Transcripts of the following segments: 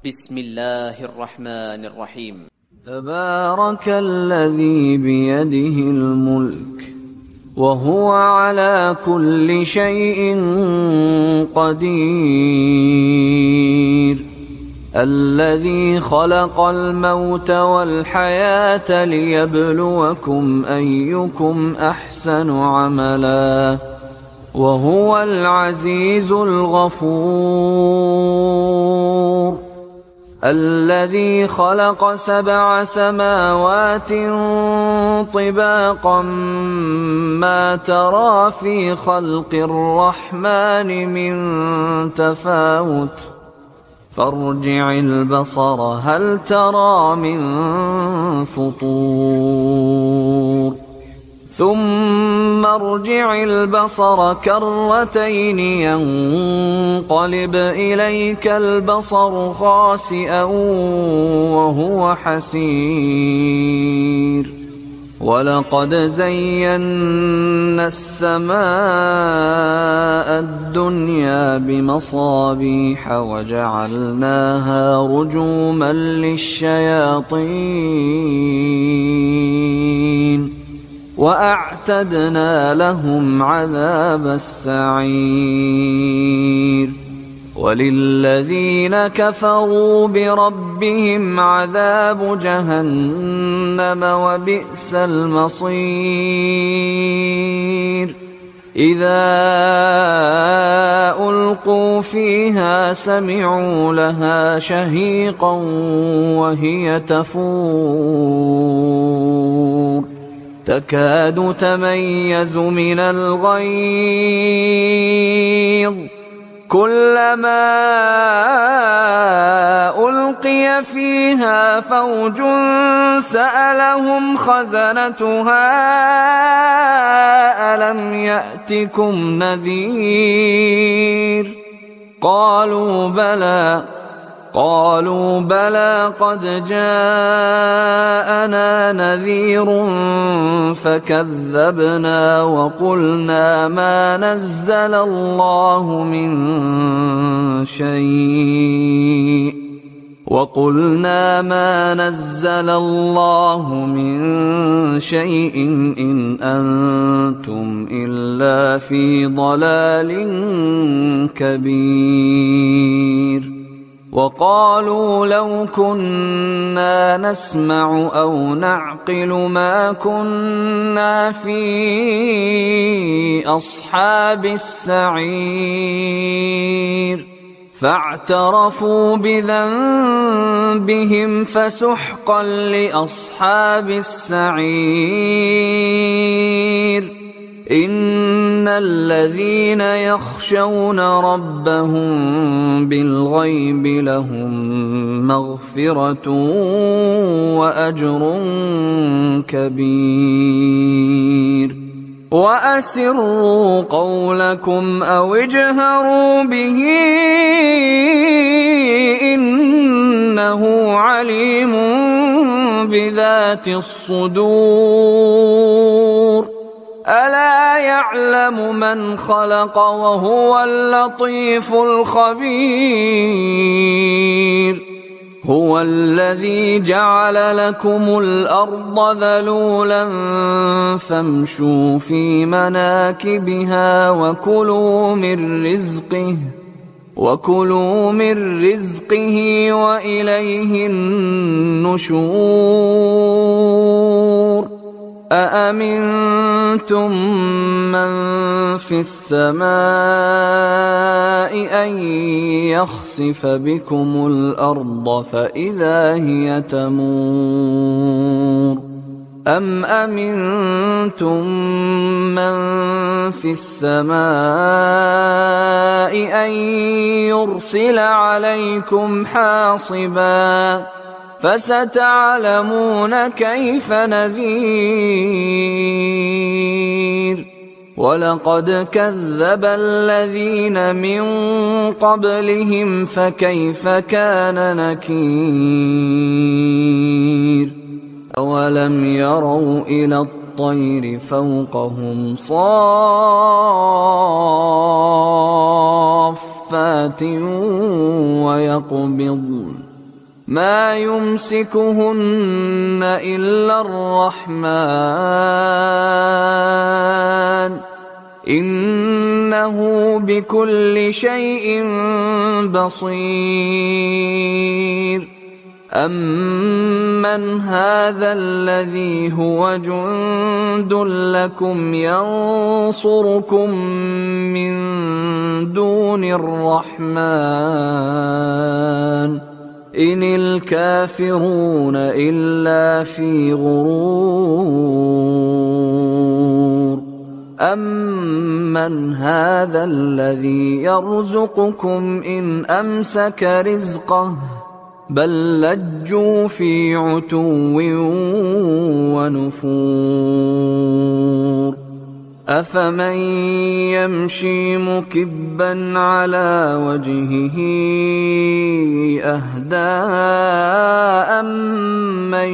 بسم الله الرحمن الرحيم. تبارك الذي بيده الملك وهو على كل شيء قدير، الذي خلق الموت والحياة ليبلوكم أيكم أحسن عملا، وهو العزيز الغفور، الذي خلق 7 سماوات طباقا ما ترى في خلق الرحمن من تفاوت، فارجع البصر هل ترى من فطور، ثم ارجع البصر كرتين ينقلب إليك البصر خاسئا وهو حسير، ولقد زينا السماء الدنيا بمصابيح وجعلناها رجوما للشياطين، وأعتدنا لهم عذاب السعير، وللذين كفروا بربهم عذاب جهنم وبئس المصير. إذا ألقوا فيها سمعوا لها شهيقا وهي تفور، تكاد تميز من الغيظ، كلما ألقي فيها فوج سألهم خزنتها ألم يأتكم نذير، قالوا بلى قد جاءنا نذير فكذبنا وقلنا ما نزل الله من شيء إن أنتم إلا في ضلال كبير. وقالوا لو كنا نسمع أو نعقل ما كنا في أصحاب السعير، فاعترفوا بذنبهم فسحقا لأصحاب السعير. إن الذين يخشون ربهم بالغيب لهم مغفرة وأجر كبير. وأسروا قولكم أو اجهروا به إنه عليم بذات الصدور. ألا يعلم من خلق وهو اللطيف الخبير. هو الذي جعل لكم الأرض ذلولا فامشوا في مناكبها وكلوا من رزقه وإليه النشور. أأمنتم من في السماء أن يخسف بكم الأرض فإذا هي تمور، أم أمنتم من في السماء أن يرسل عليكم حاصبا فستعلمون كيف نذير. ولقد كذب الذين من قبلهم فكيف كان نكير. أولم يروا إلى الطير فوقهم صافات ويقبضن ما يمسكهن إلا الرحمن إنه بكل شيء بصير أمن هذا الذي هو جند لكم ينصركم من دون الرحمن إن الكافرون إلا في غرور أمن هذا الذي يرزقكم إن أمسك رزقه بل لجوا في عتو ونفور أفمن يمشي مكبا على وجهه أهدى أمن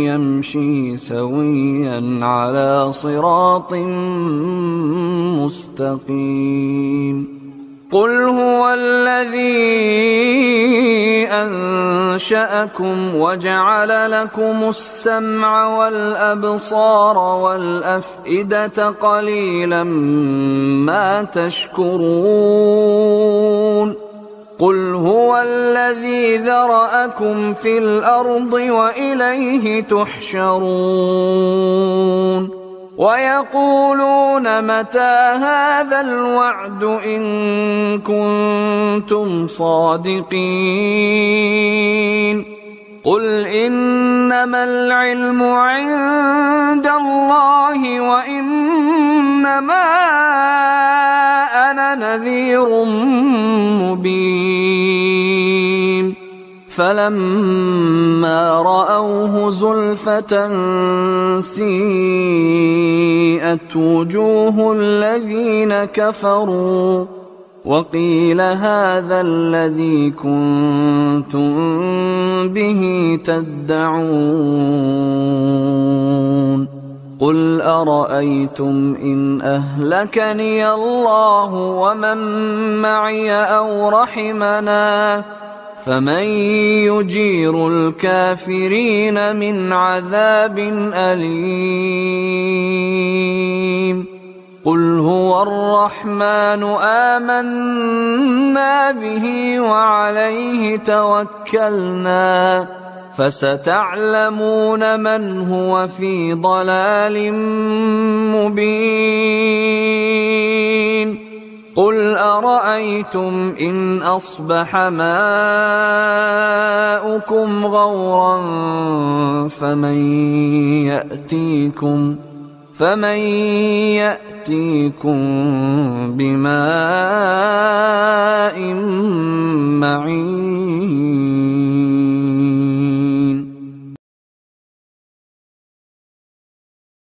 يمشي سويا على صراط مستقيم قل هو الذي أنشأكم وجعل لكم السمع والأبصار والأفئدة قليلا ما تشكرون قل هو الذي ذرأكم في الأرض وإليه تحشرون ويقولون متى هذا الوعد إن كنتم صادقين قل إنما العلم عند الله وإنما أنا نذير مبين فلما رأوه زلفة سيئت وجوه الذين كفروا وقيل هذا الذي كنتم به تدعون قل أرأيتم إن أهلكني الله ومن معي أو رحمنا فمن يجير الكافرين من عذاب أليم قل هو الرحمن آمنا به وعليه توكلنا فستعلمون من هو في ضلال مبين قل أرأيتم إن أصبح ماؤكم غورا فمن يأتيكم بماء معين